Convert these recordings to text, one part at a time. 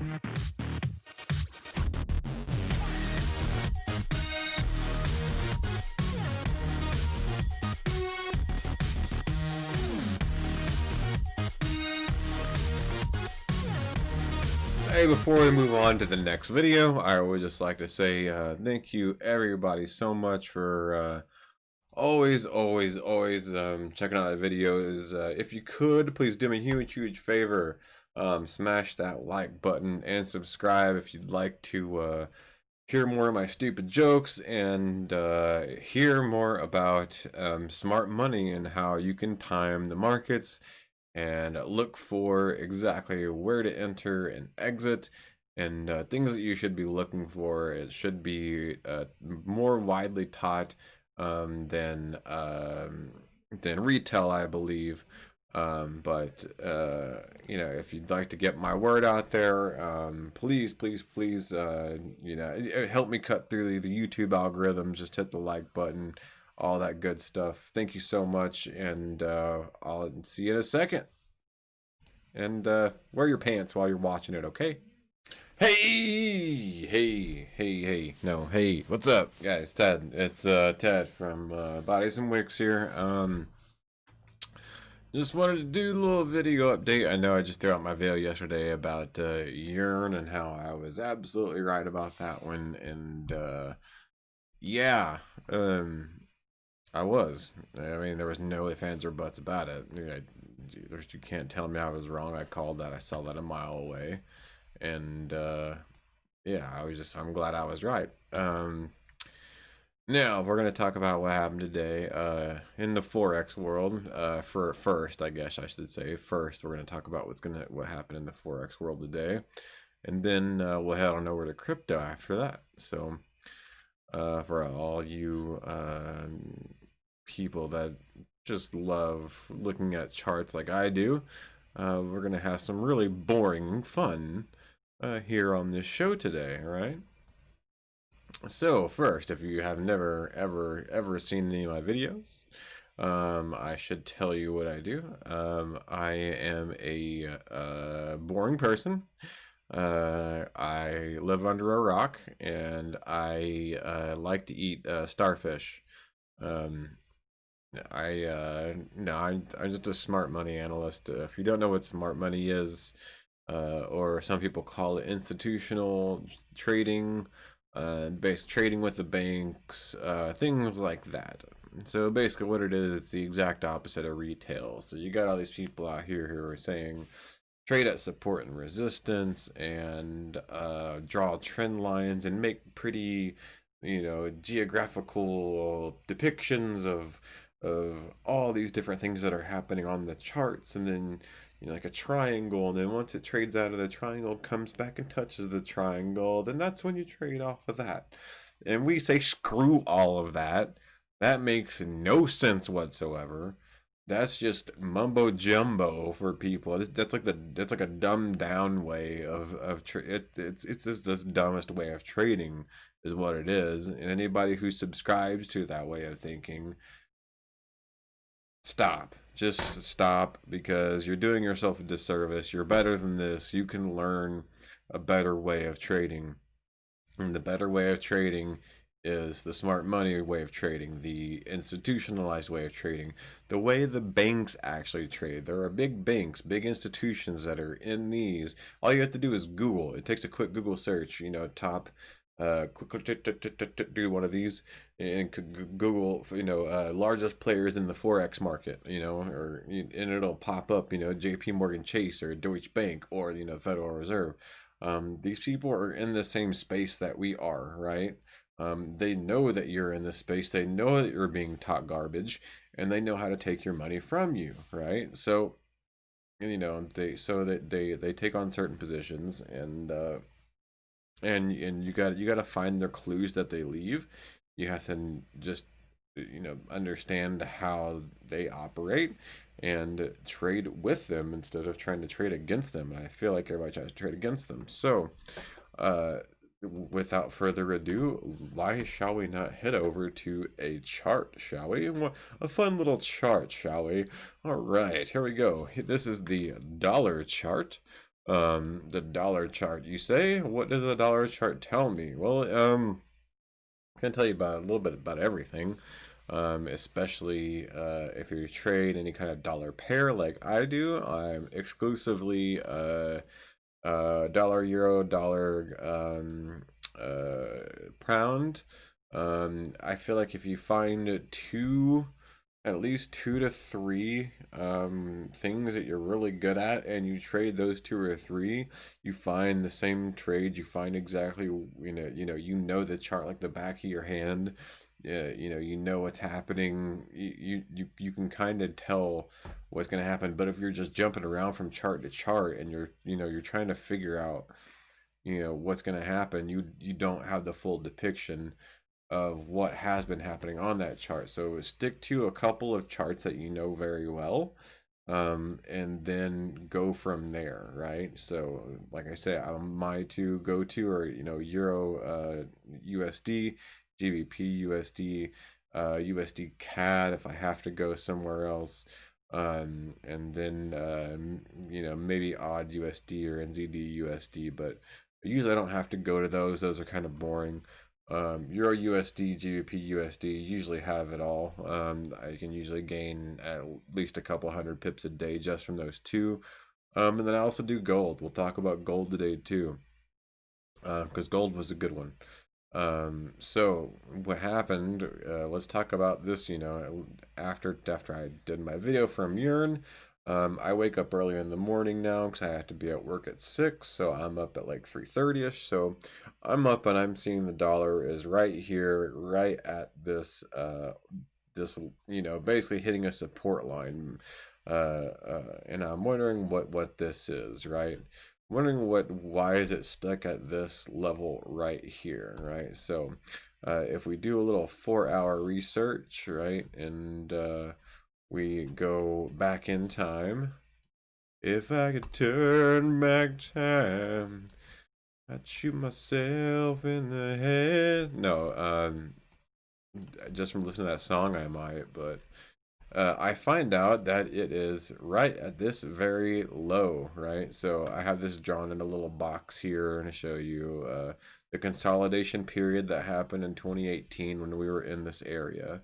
Hey, before we move on to the next video, I would just like to say thank you everybody so much for always checking out the videos. If you could, please do me a huge favor, smash that like button and subscribe if you'd like to hear more of my stupid jokes and hear more about smart money and how you can time the markets and look for exactly where to enter and exit, and things that you should be looking for. It should be more widely taught than retail, I believe. But you know, if you'd like to get my word out there, please, you know, help me cut through the YouTube algorithms. Just hit the like button, all that good stuff. Thank you so much, and I'll see you in a second. And wear your pants while you're watching it, okay? Hey, no, hey, what's up, guys? Ted, it's Ted from Bodies and Wicks here. Just wanted to do a little video update. I know I just threw out my video yesterday about urine and how I was absolutely right about that one, and yeah, I was. I mean, there was no ifs, ands, or buts about it. You can't tell me I was wrong. I called that. I saw that a mile away, and yeah, I'm glad I was right. Now we're gonna talk about what happened today in the Forex world. First, I guess I should say, first we're gonna talk about what happened in the Forex world today, and then we'll head on over to crypto after that. So for all you people that just love looking at charts like I do, we're gonna have some really boring fun here on this show today, right? So first, if you have never ever seen any of my videos, I should tell you what I do. I am a boring person. I live under a rock, and I like to eat starfish. No, I'm just a smart money analyst. If you don't know what smart money is, or some people call it institutional trading, based trading with the banks, things like that. So basically what it is, it's the exact opposite of retail. So you got all these people out here who are saying trade at support and resistance, and draw trend lines and make pretty, you know, geographical depictions of all these different things that are happening on the charts, and then, you know, like a triangle, and then once it trades out of the triangle, comes back and touches the triangle, then that's when you trade off of that. And we say screw all of that. That makes no sense whatsoever. That's just mumbo jumbo for people. That's like a dumbed down way of it's just this dumbest way of trading is what it is. And anybody who subscribes to that way of thinking, stop. Just stop, because you're doing yourself a disservice. You're better than this. You can learn a better way of trading. And the better way of trading is the smart money way of trading, the institutionalized way of trading, the way the banks actually trade. There are big banks, big institutions that are in these. All you have to do is Google. It takes a quick Google search, you know, top do one of these and Google, you know, largest players in the Forex market, you know, and it'll pop up, you know, JP Morgan Chase or Deutsche Bank or, you know, Federal Reserve. These people are in the same space that we are, right? They know that you're in this space. They know that you're being taught garbage, and they know how to take your money from you, right? So, you know, they take on certain positions, and you got to find their clues that they leave. You have to just, you know, understand how they operate and trade with them instead of trying to trade against them. And I feel like everybody tries to trade against them. So without further ado, why shall we not head over to a chart, shall we? A fun little chart, shall we? All right, here we go. This is the dollar chart. The dollar chart, you say? What does the dollar chart tell me? Well, I can tell you about a little bit about everything, especially if you trade any kind of dollar pair like I do. I'm exclusively dollar euro, dollar pound. I feel like if you find at least 2 to 3 things that you're really good at, and you trade those 2 or 3, you find the same trade, you find exactly, you know the chart like the back of your hand. Yeah, you know what's happening. You can kind of tell what's going to happen. But if you're just jumping around from chart to chart, and you're trying to figure out what's going to happen, you don't have the full depiction of what has been happening on that chart. So stick to a couple of charts that you know very well, and then go from there, right? So like I say, my to go to are Euro, USD, GBP, USD, USD CAD if I have to go somewhere else, and then maybe odd USD or NZD USD, but usually I don't have to go to those. Those are kind of boring. Euro USD, GBP USD usually have it all. I can usually gain at least a couple hundred pips a day just from those two. And then I also do gold. We'll talk about gold today too, because gold was a good one. So what happened? Let's talk about this. After I did my video from Urn, I wake up early in the morning now because I have to be at work at 6, so I'm up at like 3:30ish. So I'm up and I'm seeing the dollar is right here, right at this basically hitting a support line. And I'm wondering what this is, right? Wondering why is it stuck at this level right here, right? So if we do a little 4-hour research, right, and we go back in time, if I could turn back time, I'd shoot myself in the head. No, just from listening to that song I might, but I find out that it is right at this very low, right? So I have this drawn in a little box here to show you the consolidation period that happened in 2018 when we were in this area,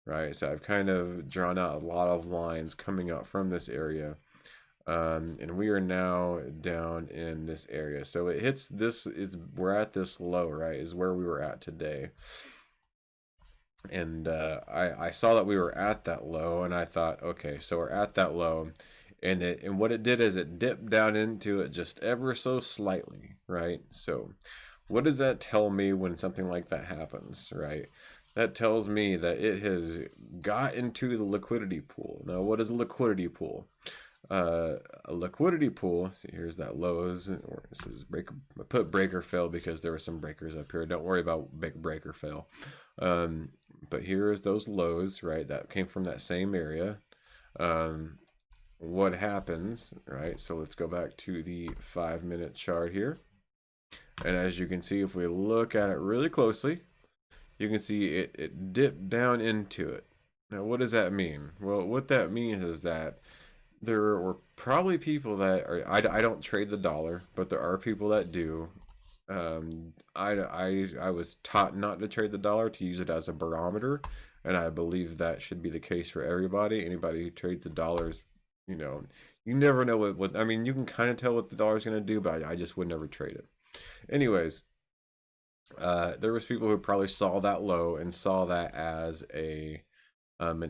right? So I've kind of drawn out a lot of lines coming out from this area. And we are now down in this area. So it hits this, we're at this low, right? Is where we were at today. And I saw that we were at that low, and I thought, okay, so we're at that low, and what it did is it dipped down into it just ever so slightly, right? So what does that tell me when something like that happens, right? That tells me that it has got into the liquidity pool. Now, what is a liquidity pool? A liquidity pool, see, here's that lows, or this is breaker. I put breaker fail because there were some breakers up here. Don't worry about big breaker fail. But here is those lows, right? That came from that same area. What happens, right? So let's go back to the 5-minute chart here. And as you can see, if we look at it really closely, you can see it dipped down into it. Now, what does that mean? Well, what that means is that there were probably people that are, I don't trade the dollar, but there are people that do. I was taught not to trade the dollar, to use it as a barometer, and I believe that should be the case for everybody. Anybody who trades the dollars, you never know what I mean, you can kind of tell what the dollar's going to do, but I just would never trade it. Anyways, there was people who probably saw that low and saw that as an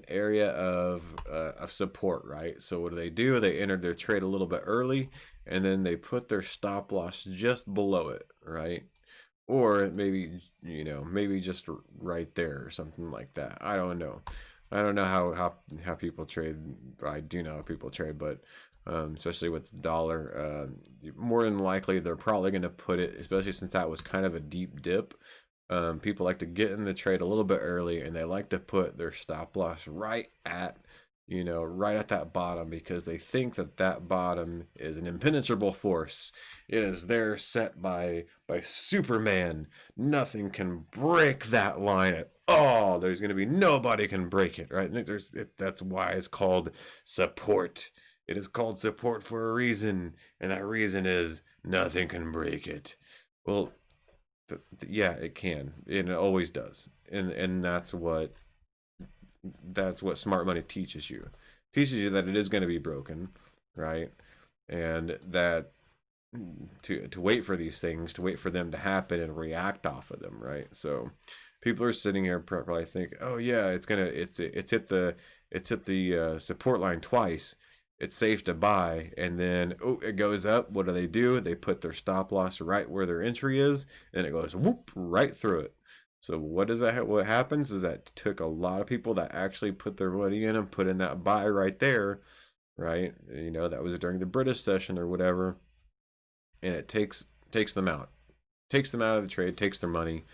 area of support, right? So what do? They entered their trade a little bit early, and then they put their stop loss just below it, right? Or maybe just right there or something like that. I don't know. I don't know how people trade. I do know how people trade, but especially with the dollar, more than likely they're probably going to put it, especially since that was kind of a deep dip. People like to get in the trade a little bit early, and they like to put their stop loss right at that bottom, because they think that bottom is an impenetrable force. It is there set by Superman. Nothing can break that line at all. There's going to be nobody can break it, right? That's why it's called support. It is called support for a reason, and that reason is nothing can break it. Well, yeah, it can, and it always does, and that's what smart money teaches you. Teaches you that it is going to be broken, right? And that to wait for these things, to wait for them to happen and react off of them, right? So people are sitting here probably think, oh yeah, it's hit the support line twice. It's safe to buy, and then oh, it goes up. What do? They put their stop loss right where their entry is, and it goes whoop right through it. So what does that? What happens is that took a lot of people that actually put their money in and put in that buy right there, right? You know, that was during the British session or whatever, and it takes them out, takes them out of the trade, takes their money,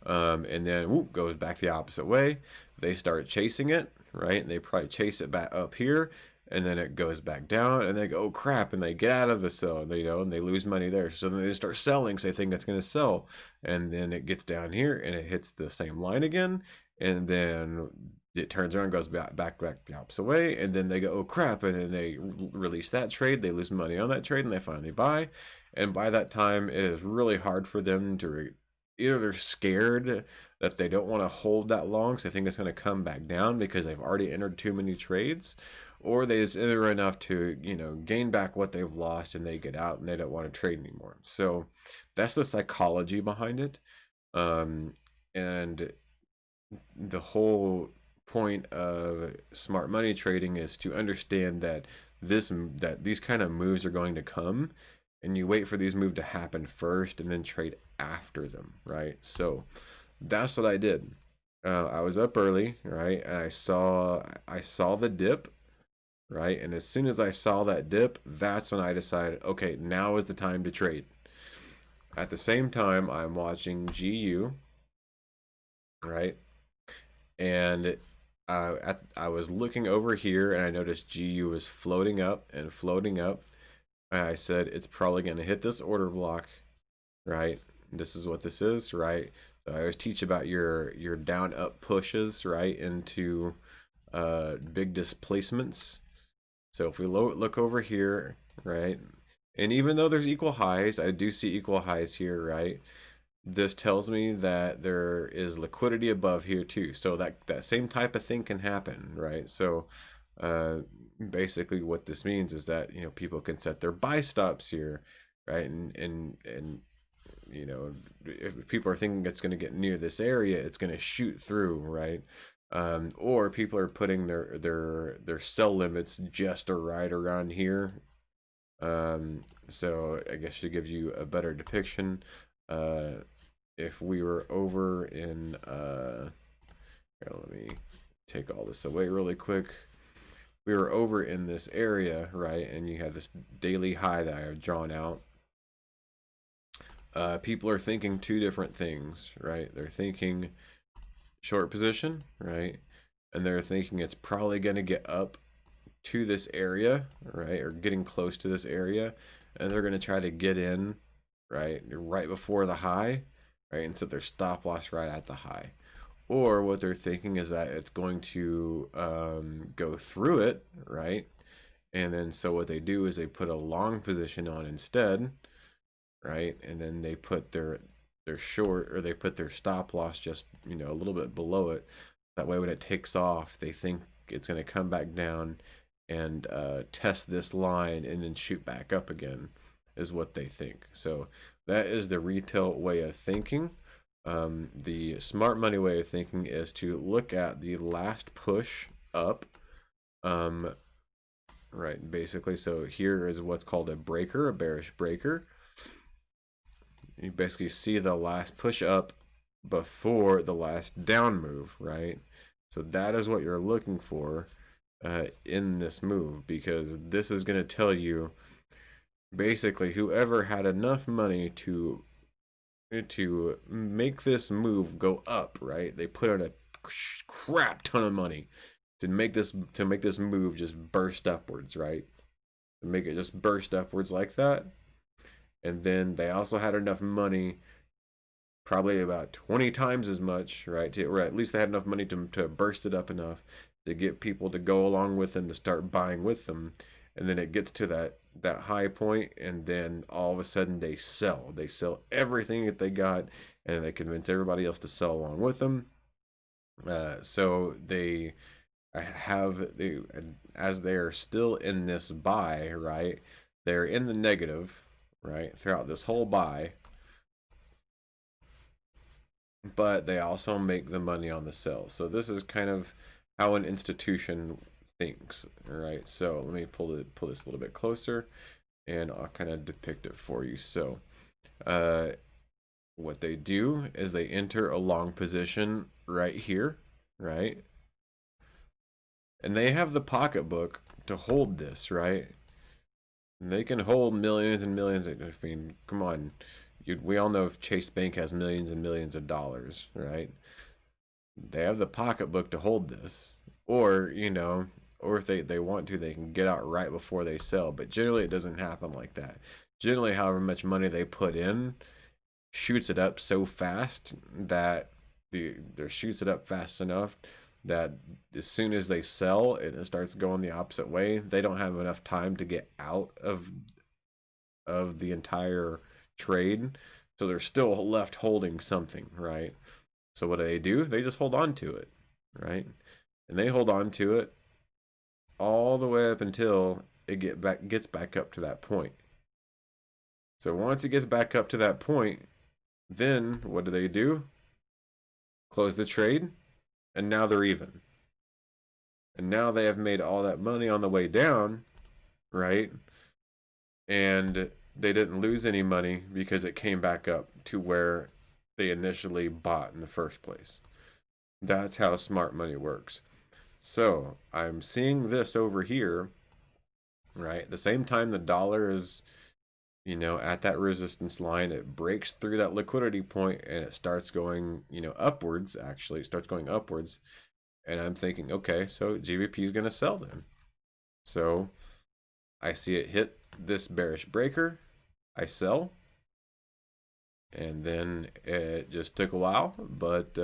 and then whoop, goes back the opposite way. They start chasing it, right? And they probably chase it back up here, and then it goes back down, and they go, oh crap, and they get out of the sell, and and they lose money there. So then they start selling, so they think it's going to sell, and then it gets down here, and it hits the same line again, and then it turns around, goes back the opposite way, and then they go, oh crap, and then they release that trade, they lose money on that trade, and they finally buy, and by that time, it is really hard for them to either they're scared that they don't want to hold that long, so they think it's going to come back down because they've already entered too many trades, or they just enter enough to gain back what they've lost, and they get out and they don't want to trade anymore. So that's the psychology behind it, and the whole point of smart money trading is to understand that these kind of moves are going to come, and you wait for these moves to happen first and then trade after them, right? So that's what I did. I was up early, right? And I saw the dip, right? And as soon as I saw that dip, that's when I decided, okay, now is the time to trade. At the same time, I'm watching GU, right? And I was looking over here, and I noticed GU was floating up and floating up. I said it's probably going to hit this order block, right? This is what this is, right? So I always teach about your down up pushes, right, into big displacements. So if we look over here, right, and even though there's equal highs, I do see equal highs here, right? This tells me that there is liquidity above here too. So that same type of thing can happen, right? So basically what this means is that people can set their buy stops here, right? And if people are thinking it's going to get near this area, it's going to shoot through, right? Or people are putting their sell limits just right around here. So I guess to give you a better depiction, if we were over in here, let me take all this away really quick. We were over in this area, right, and you have this daily high that I have drawn out. People are thinking two different things, right? They're thinking short position, right, and they're thinking it's probably going to get up to this area, right, or getting close to this area, and they're going to try to get in, right before the high, right, and set their stop loss right at the high. Or what they're thinking is that it's going to go through it, right? And then so what they do is they put a long position on instead, right? And then they put their short, or they put their stop loss just a little bit below it. That way when it takes off, they think it's going to come back down and test this line and then shoot back up again, is what they think. So that is the retail way of thinking. The smart money way of thinking is to look at the last push up, right, basically. So here is what's called a breaker, a bearish breaker. You basically see the last push up before the last down move, right? So that is what you're looking for in this move, because this is going to tell you basically whoever had enough money to make this move go up, right? They put in a crap ton of money to make this move just burst upwards, right? To make it just burst upwards like that. And then they also had enough money, probably about 20 times as much, right? Or at least they had enough money to burst it up enough to get people to go along with them, to start buying with them. and then it gets to that high point, and then all of a sudden they sell everything that they got, and they convince everybody else to sell along with them. So they as they are still in this buy, right, they're in the negative, right, throughout this whole buy, but they also make the money on the sell. So this is kind of how an institution thinks, right? So let me pull this a little bit closer, and I'll kind of depict it for you. So what they do is they enter a long position right here, right? And they have the pocketbook to hold this, right? And they can hold millions and millions. I mean, come on. We all know if Chase Bank has millions and millions of dollars, right? They have the pocketbook to hold this. Or, you know, or if they want to, they can get out right before they sell. But generally, it doesn't happen like that. Generally, however much money they put in shoots it up so fast that shoots it up fast enough that as soon as they sell and it starts going the opposite way, they don't have enough time to get out of the entire trade, so they're still left holding something, right? So what do? They just hold on to it, right? And they hold on to it all the way up until it gets back up to that point. So once it gets back up to that point, then what do? Close the trade, and now they're even. And now they have made all that money on the way down, right? And they didn't lose any money because it came back up to where they initially bought in the first place. That's how smart money works. So I'm seeing this over here, right? The same time the dollar is, you know, at that resistance line, it breaks through that liquidity point and it starts going, you know, upwards. Actually, it starts going upwards, and I'm thinking, okay, so GBP is going to sell then. So I see it hit this bearish breaker, I sell, and then it just took a while. But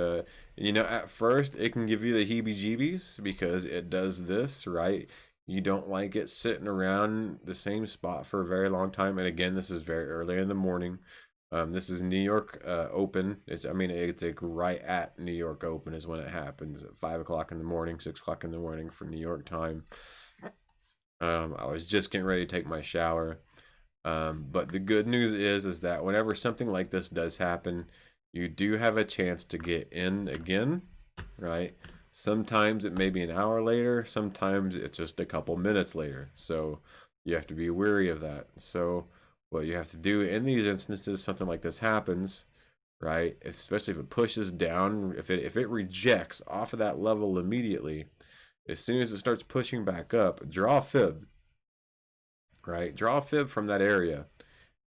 you know, at first it can give you the heebie-jeebies because it does this, right? You don't like it sitting around the same spot for a very long time. And again, this is very early in the morning. This is New York open. It's like right at New York open is when it happens, at 5 o'clock in the morning, 6 o'clock in the morning for New York time. I was just getting ready to take my shower. But the good news is that whenever something like this does happen, you do have a chance to get in again, right? Sometimes it may be an hour later, sometimes it's just a couple minutes later. So you have to be wary of that. So what you have to do in these instances, something like this happens, right? Especially if it pushes down, if it rejects off of that level immediately, as soon as it starts pushing back up, draw a fib, right? Draw a fib from that area,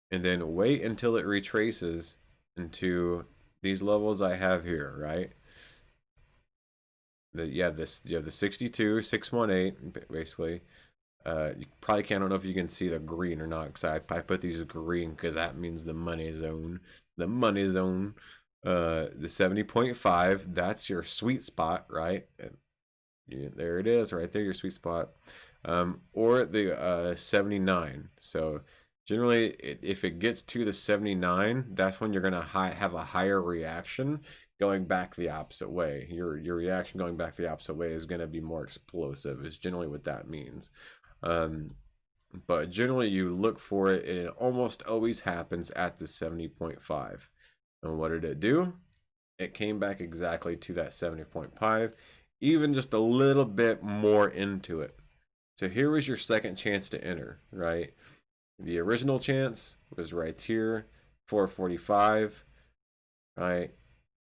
and then wait until it retraces into these levels I have here, right? You have the 62, 618, basically. You probably can't. I don't know if you can see the green or not, because I put these green because that means the money zone. The money zone. The 70.5. That's your sweet spot, right? And there it is, right there, your sweet spot. Or the 79. So generally, if it gets to the 79, that's when you're gonna have a higher reaction going back the opposite way. Your reaction going back the opposite way is going to be more explosive, is generally what that means. But generally you look for it, and it almost always happens at the 70.5. And what did it do? It came back exactly to that 70.5, even just a little bit more into it. So here was your second chance to enter, right? The original chance was right here, 445, right?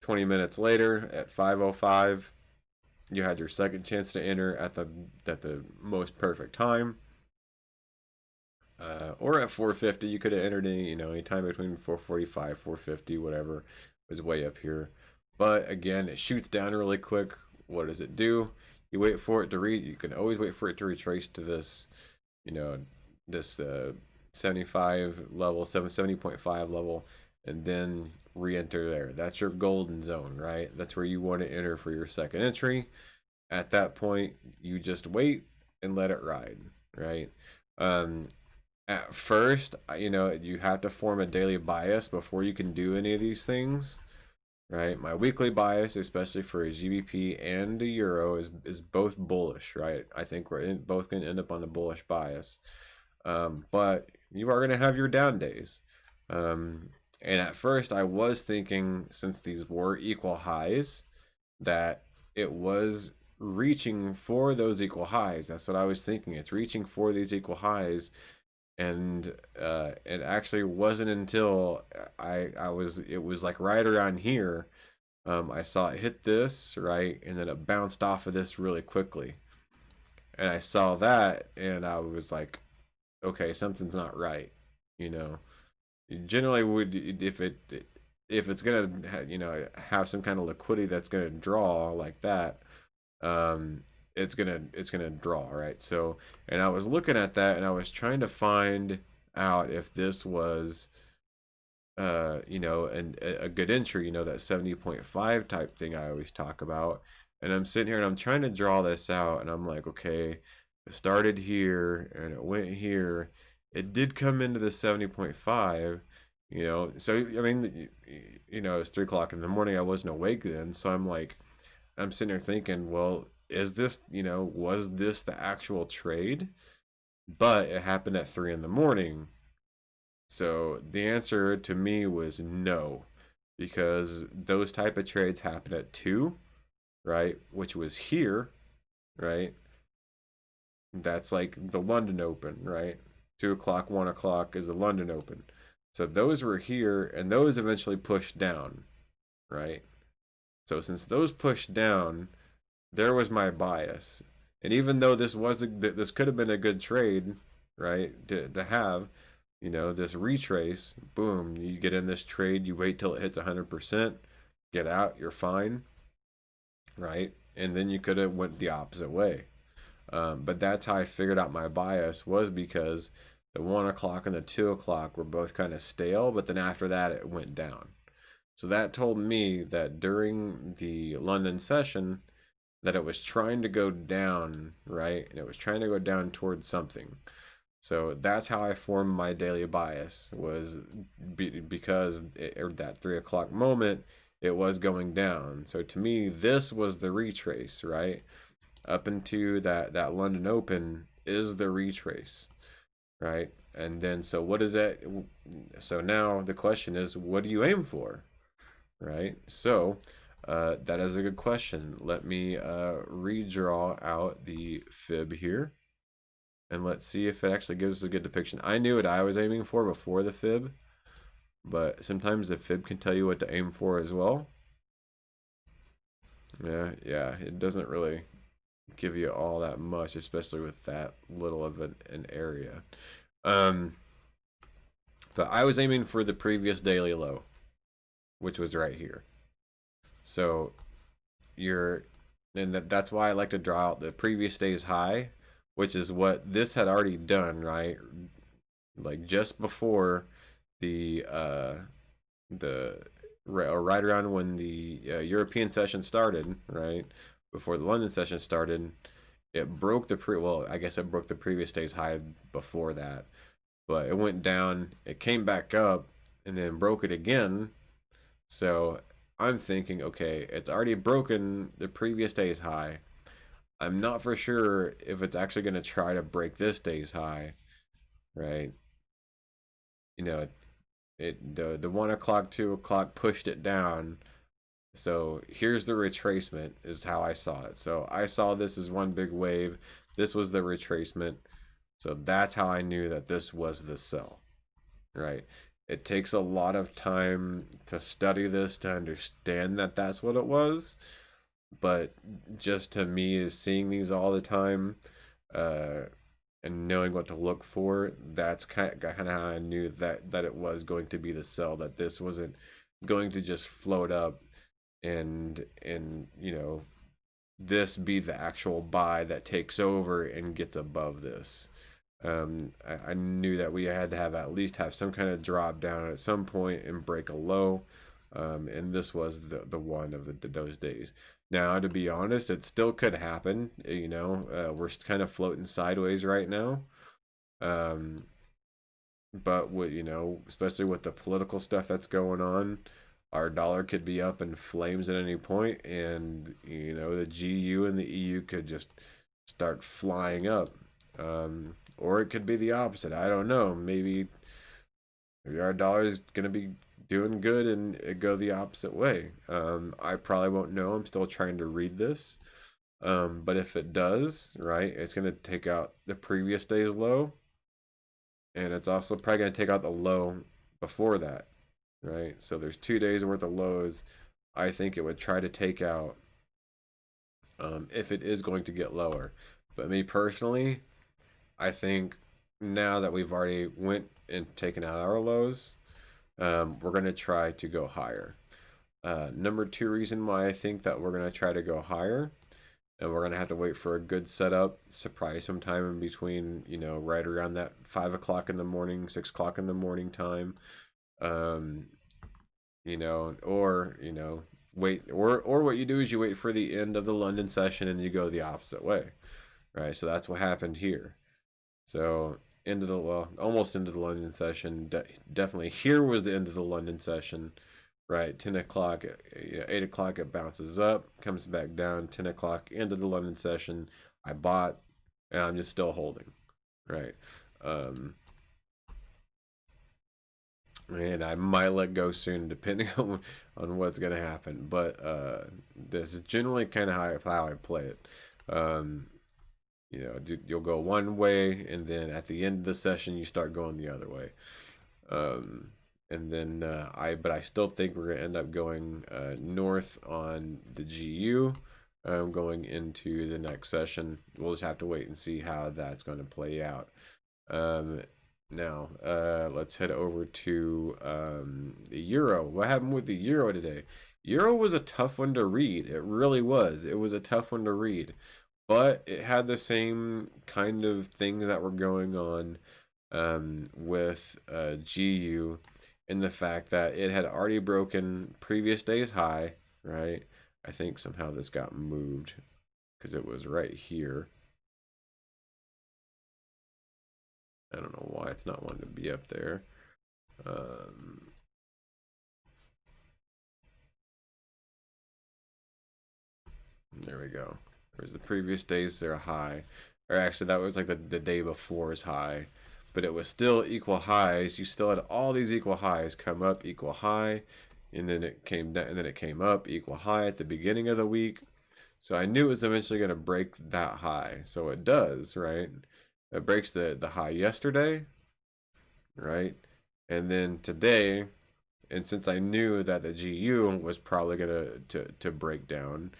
20 minutes later at 5:05, you had your second chance to enter at the most perfect time. Or at 450, you could have entered any time between 445, 450, whatever was way up here. But again, it shoots down really quick. What does it do? You wait for it to you can always wait for it to retrace to this, this 75 level, 70.5 level, and then re-enter there. That's your golden zone, right? That's where you want to enter for your second entry. At that point, you just wait and let it ride. right? Um, at first, you know, you have to form a daily bias before you can do any of these things, right? My weekly bias, especially for a GBP and a euro, is both bullish, right? I think both going to end up on a bullish bias, but you are going to have your down days. And at first, I was thinking, since these were equal highs, that it was reaching for those equal highs. That's what I was thinking. It's reaching for these equal highs, and it actually wasn't until it was like right around here. I saw it hit this, right, and then it bounced off of this really quickly, and I saw that, and I was like, okay, something's not right, you know. Generally, would if it's gonna have some kind of liquidity that's gonna draw like that, um, it's gonna draw, right? So, and I was looking at that, and I was trying to find out if this was and a good entry, that 70.5 type thing I always talk about. And I'm sitting here and I'm trying to draw this out, and I'm like, okay, it started here and it went here. It did come into the 70.5, so I mean, it's 3 o'clock in the morning. I wasn't awake then, so I'm sitting here thinking, well, is this, was this the actual trade? But it happened at 3 in the morning. So the answer to me was no, because those type of trades happen at 2, right? Which was here, right? That's like the London Open, right? 2 o'clock, 1 o'clock is the London Open. So those were here, and those eventually pushed down, right? So since those pushed down, there was my bias. And even though this could have been a good trade, right, to have, this retrace, boom, you get in this trade, you wait till it hits 100%, get out, you're fine, right? And then you could have went the opposite way. But that's how I figured out my bias, was because the 1 o'clock and the 2 o'clock were both kind of stale, but then after that it went down. So that told me that during the London session that it was trying to go down, right? And it was trying to go down towards something. So that's how I formed my daily bias, was because at that 3 o'clock moment, it was going down. So to me, this was the retrace, right? Up into that London Open is the retrace, right? And then, so what is that? So now the question is, what do you aim for, right? So that is a good question. Let me redraw out the fib here, and let's see if it actually gives us a good depiction. I knew what I was aiming for before the fib, but sometimes the fib can tell you what to aim for as well. Yeah, it doesn't really give you all that much, especially with that little of an area. But I was aiming for the previous daily low, which was right here. So that's why I like to draw out the previous day's high, which is what this had already done, right? Like just before right around when the European session started, right? Before the London session started, it broke I guess it broke the previous day's high before that, but it went down, it came back up, and then broke it again. So I'm thinking, okay, it's already broken the previous day's high. I'm not for sure if it's actually going to try to break this day's high, right? The 1 o'clock, 2 o'clock pushed it down. So here's the retracement, is how I saw it. So I saw this as one big wave. This was the retracement. So that's how I knew that this was the sell, right? It takes a lot of time to study this to understand that that's what it was. But just to me, is seeing these all the time and knowing what to look for, that's kind of how I knew that it was going to be the sell, that this wasn't going to just float up and this be the actual buy that takes over and gets above this. I knew that we had to at least have some kind of drop down at some point and break a low. And this was the one of those days. Now, to be honest, it still could happen. We're kind of floating sideways right now. But especially with the political stuff that's going on, our dollar could be up in flames at any point, and the GU and the EU could just start flying up. Or it could be the opposite. I don't know. Maybe our dollar is gonna be doing good and it go the opposite way. I probably won't know. I'm still trying to read this. But if it does, right, it's gonna take out the previous day's low, and it's also probably gonna take out the low before that, right? So there's 2 days worth of lows. I think it would try to take out if it is going to get lower. But me personally, I think now that we've already went and taken out our lows, we're going to try to go higher. Number two reason why I think that we're going to try to go higher, and we're going to have to wait for a good setup, surprise sometime in between, right around that 5 o'clock in the morning, 6 o'clock in the morning time, wait, or what you do is you wait for the end of the London session and you go the opposite way, right? So that's what happened here. So almost into the London session. Definitely here was the end of the London session, right? 10 o'clock, 8 o'clock it bounces up, comes back down. 10 o'clock into the London session, I bought, and I'm just still holding, right? And I might let go soon depending on what's gonna happen. But this is generally kind of how I play it. You'll go one way, and then at the end of the session you start going the other way. And then I still think we're gonna end up going north on the GU, going into the next session. We'll just have to wait and see how that's going to play out. Now let's head over to the euro. What happened with the euro today? Euro was a tough one to read. It really was. It was a tough one to read. But it had the same kind of things that were going on with GU, in the fact that it had already broken previous day's high, right? I think somehow this got moved because it was right here. I don't know why it's not wanting to be up there. There we go. There's the previous days, they're high. Or actually, that was like the day before's high. But it was still equal highs. You still had all these equal highs come up, equal high. And then it came down, and then it came up, equal high at the beginning of the week. So I knew it was eventually going to break that high. So it does, right? It breaks the high yesterday, right? And then today, and since I knew that the GU was probably going to break down,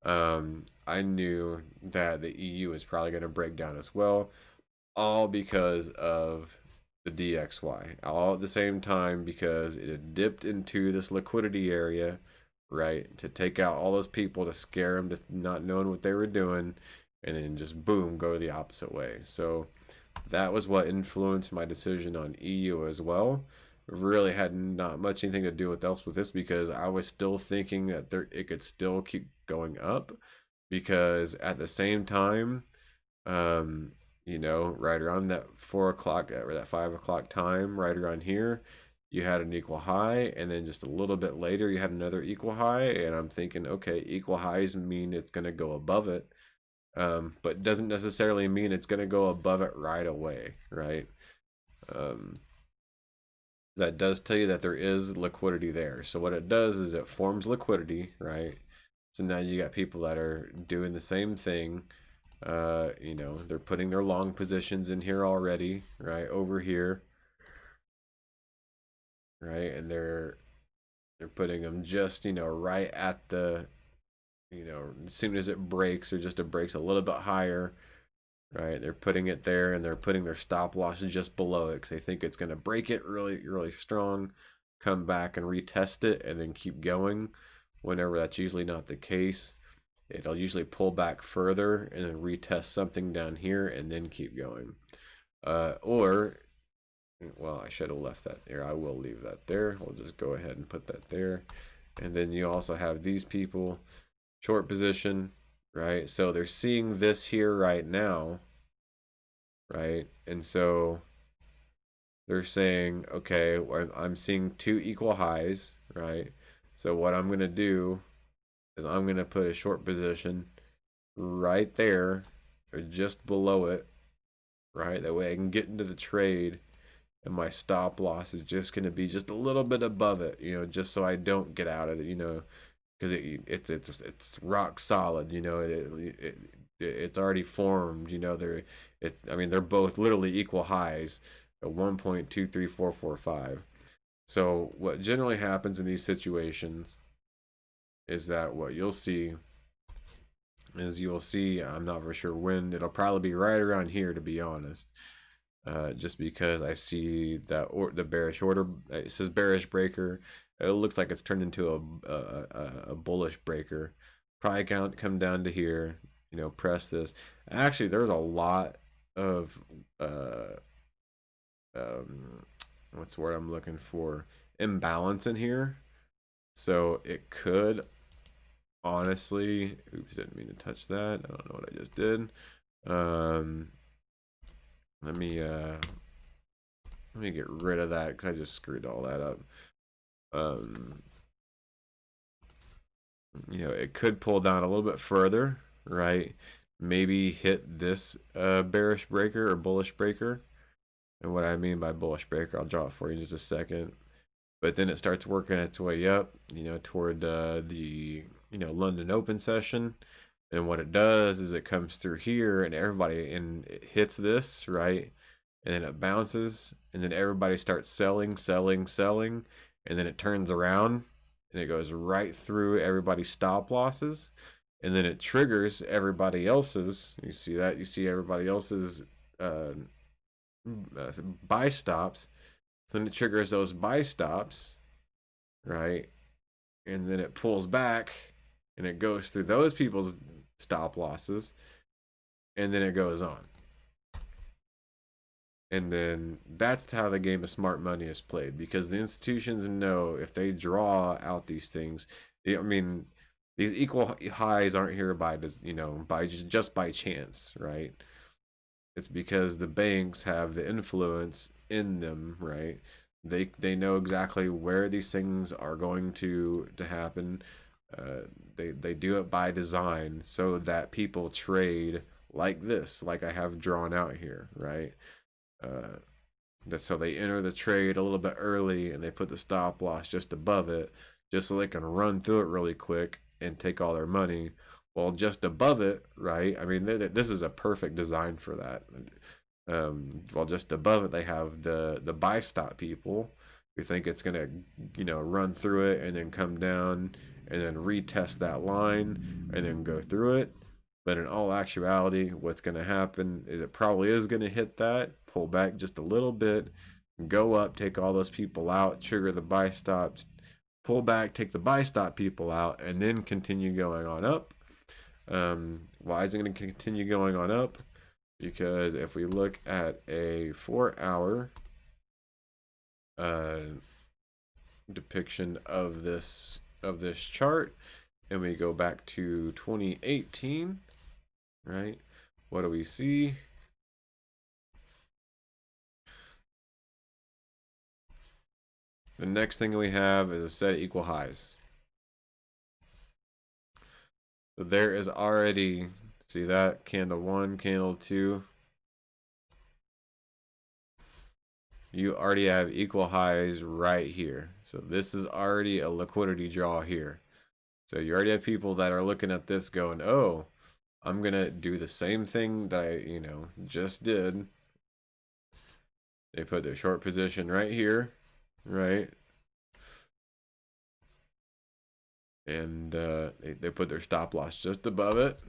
I knew that the EU is probably going to break down as well, all because of the DXY, all at the same time, because it had dipped into this liquidity area, right, to take out all those people, to scare them to not knowing what they were doing, and then just boom, go the opposite way. So that was what influenced my decision on EU as well. Really had not much anything to do with this, because I was still thinking that it could still keep going up, because at the same time, right around that 4 o'clock or that 5 o'clock time, right around here, you had an equal high, and then just a little bit later you had another equal high, and I'm thinking, okay, equal highs mean it's going to go above it, but doesn't necessarily mean it's going to go above it right away, right? That does tell you that there is liquidity there. So what it does is it forms liquidity, right? So now you got people that are doing the same thing. They're putting their long positions in here already, right, over here, right, and they're putting them just right at the as soon as it breaks, or just it breaks a little bit higher, right, they're putting it there, and they're putting their stop loss just below it because they think it's going to break it really, really strong, come back and retest it, and then keep going. Whenever that's usually not the case, it'll usually pull back further and then retest something down here and then keep going. Or well, I should have left that there. I will leave that there. We'll just go ahead and put that there. And then you also have these people, short position, right? So they're seeing this here right now, right? And so they're saying, okay, I'm seeing two equal highs, right? So what I'm going to do is I'm going to put a short position right there or just below it, right? That way I can get into the trade and my stop loss is just going to be just a little bit above it, you know, just so I don't get out of it, you know, because it's rock solid, you know, it's already formed, you know, I mean, they're both literally equal highs at 1.23445. So what generally happens in these situations is that what you'll see is I'm not for sure when, it'll probably be right around here, to be honest. Just because I see that the bearish order, it says bearish breaker. It looks like it's turned into a bullish breaker. Probably come down to here, you know, press this. Actually, there's a lot of what's the word I'm looking for? Imbalance in here. So it could honestly, oops, didn't mean to touch that. I don't know what I just did. Let me get rid of that because I just screwed all that up. You know, it could pull down a little bit further, right? Maybe hit this bearish breaker or bullish breaker. And what I mean by bullish breaker, I'll draw it for you in just a second. But then it starts working its way up, you know, toward the London Open session. And what it does is it comes through here and it hits this, right? And then it bounces and then everybody starts selling, and then it turns around and it goes right through everybody's stop losses, and then it triggers everybody else's. You see that? You see everybody else's buy stops. So then it triggers those buy stops, right? And then it pulls back and it goes through those people's stop losses, and then it goes on. And then that's how the game of smart money is played, because the institutions know if they draw out these things, I mean, these equal highs aren't here by just by chance, right? It's because the banks have the influence in them, right? They know exactly where these things are going to happen. They do it by design so that people trade like this, like I have drawn out here, right? That's how they enter the trade a little bit early and they put the stop loss just above it, just so they can run through it really quick and take all their money. Well, just above it, right? I mean, this is a perfect design for that. Well, just above it, they have the buy stop people who think it's gonna, run through it and then come down and then retest that line and then go through it. But in all actuality, what's going to happen is it probably is going to hit that, pull back just a little bit, go up, take all those people out, trigger the buy stops, pull back, take the buy stop people out, and then continue going on up. Why is it going to continue going on up? Because if we look at a 4-hour depiction of this chart, and we go back to 2018, right? What do we see? The next thing we have is a set of equal highs. So there is already, see that? Candle 1, candle 2. You already have equal highs right here. So this is already a liquidity draw here. So you already have people that are looking at this going, oh, I'm going to do the same thing that I, just did. They put their short position right here, right? And they put their stop loss just above it.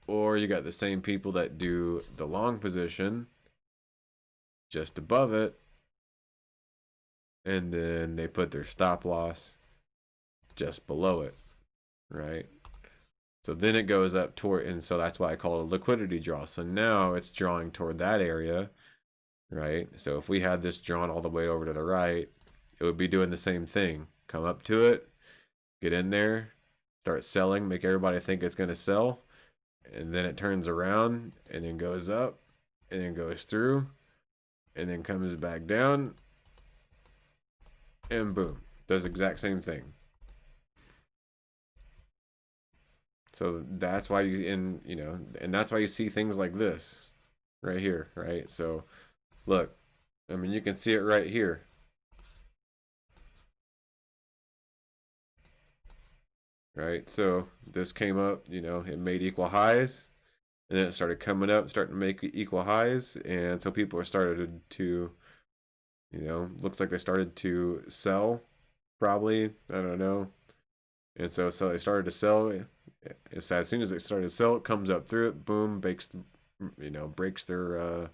Or you got the same people that do the long position just above it. And then they put their stop loss just below it, right? So then it goes up toward, and so that's why I call it a liquidity draw. So now it's drawing toward that area, right? So if we had this drawn all the way over to the right, it would be doing the same thing. Come up to it, get in there, start selling, make everybody think it's going to sell, and then it turns around and then goes up and then goes through and then comes back down and boom, does the exact same thing. So that's why and that's why you see things like this right here, right? So look, I mean, you can see it right here. Right, so this came up, it made equal highs, and then it started coming up, starting to make equal highs, and so people are started to, looks like they started to sell, probably, I don't know, and so they started to sell. It's as soon as they started to sell, it comes up through it, boom, breaks their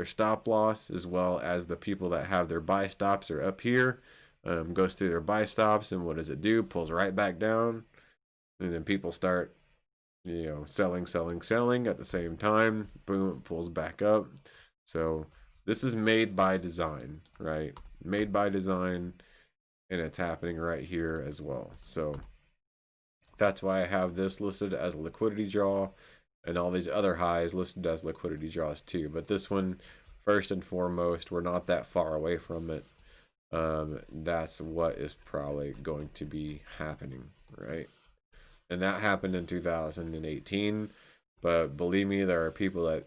stop loss, as well as the people that have their buy stops are up here. Goes through their buy stops, and what does it do? Pulls right back down, and then people start, selling at the same time. Boom, it pulls back up. So this is made by design, right? Made by design, and it's happening right here as well. So that's why I have this listed as a liquidity draw, and all these other highs listed as liquidity draws too. But this one, first and foremost, we're not that far away from it. That's what is probably going to be happening, right? And that happened in 2018. But believe me, there are people that,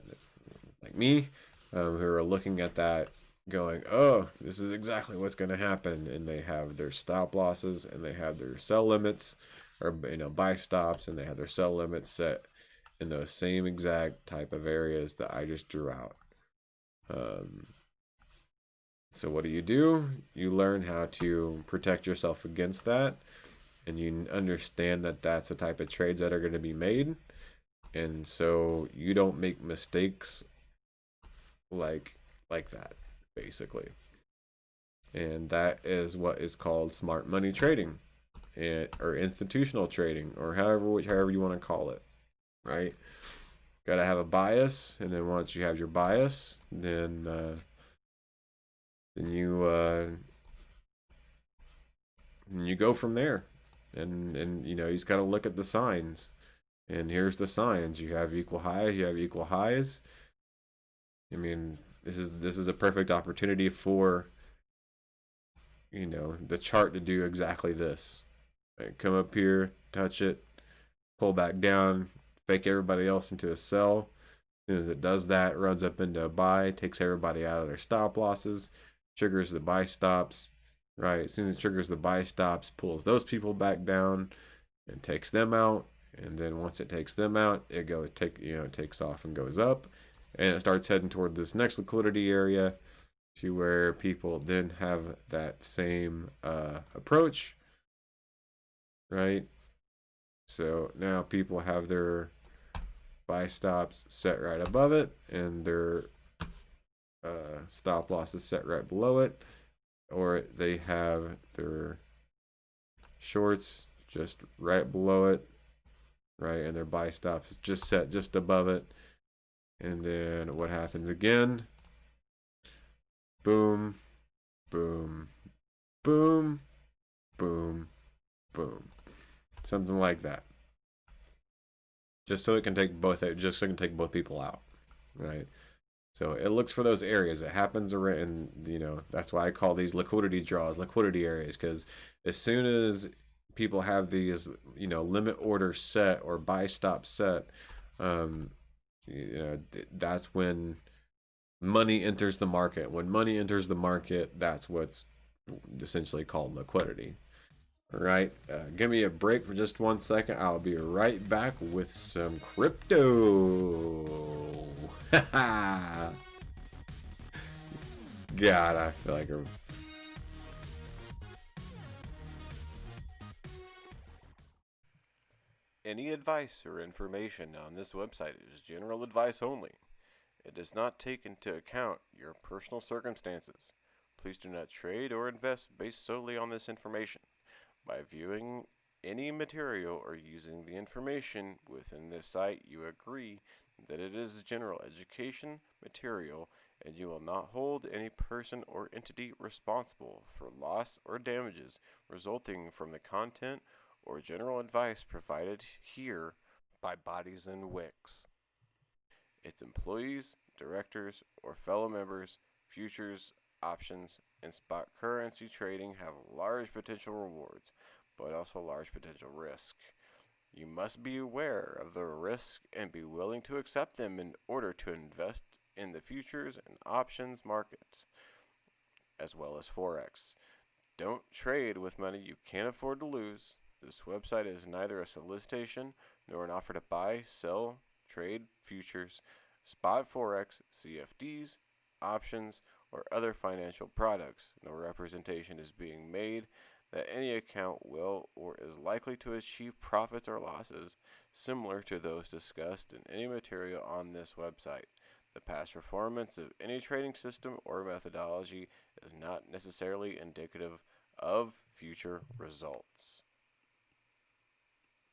like me, who are looking at that going, oh, this is exactly what's going to happen. And they have their stop losses, and they have their sell limits, or buy stops, and they have their sell limits set in those same exact type of areas that I just drew out. So what do? You learn how to protect yourself against that, and you understand that that's the type of trades that are going to be made, and so you don't make mistakes like that, basically. And that is what is called smart money trading, or institutional trading, or however you want to call it, right? Got to have a bias, and then once you have your bias, then you go from there, and you just got to look at the signs, and here's the signs. You have equal highs, you have equal highs. I mean, this is a perfect opportunity for the chart to do exactly this, right? Come up here, touch it, pull back down, fake everybody else into a sell. As soon as it does that, it runs up into a buy, takes everybody out of their stop losses, triggers the buy stops, right? As soon as it triggers the buy stops, pulls those people back down and takes them out. And then once it takes them out, it takes off and goes up, and it starts heading toward this next liquidity area, to where people then have that same approach, right? So now people have their buy stops set right above it, and their stop losses set right below it, or they have their shorts just right below it, right, and their buy stops is just set just above it. And then what happens again? Boom, boom, boom, boom, boom, something like that. Just so it can take both people out, right? So it looks for those areas. It happens around, that's why I call these liquidity draws liquidity areas, because as soon as people have these, limit order set or buy stop set, that's when money enters the market. When money enters the market, that's what's essentially called liquidity. All right, give me a break for just 1 second. I'll be right back with some crypto. God, I feel like any advice or information on this website is general advice only. It does not take into account your personal circumstances. Please do not trade or invest based solely on this information. By viewing any material or using the information within this site, you agree that it is general education material and you will not hold any person or entity responsible for loss or damages resulting from the content or general advice provided here by bodies and wicks. Its employees, directors, or fellow members, futures, options, and spot currency trading have large potential rewards, but also large potential risk. You must be aware of the risk and be willing to accept them in order to invest in the futures and options markets, as well as Forex. Don't trade with money you can't afford to lose. This website is neither a solicitation nor an offer to buy, sell, trade futures, spot Forex, CFDs, options, or other financial products. No representation is being made that any account will or is likely to achieve profits or losses similar to those discussed in any material on this website. The past performance of any trading system or methodology is not necessarily indicative of future results.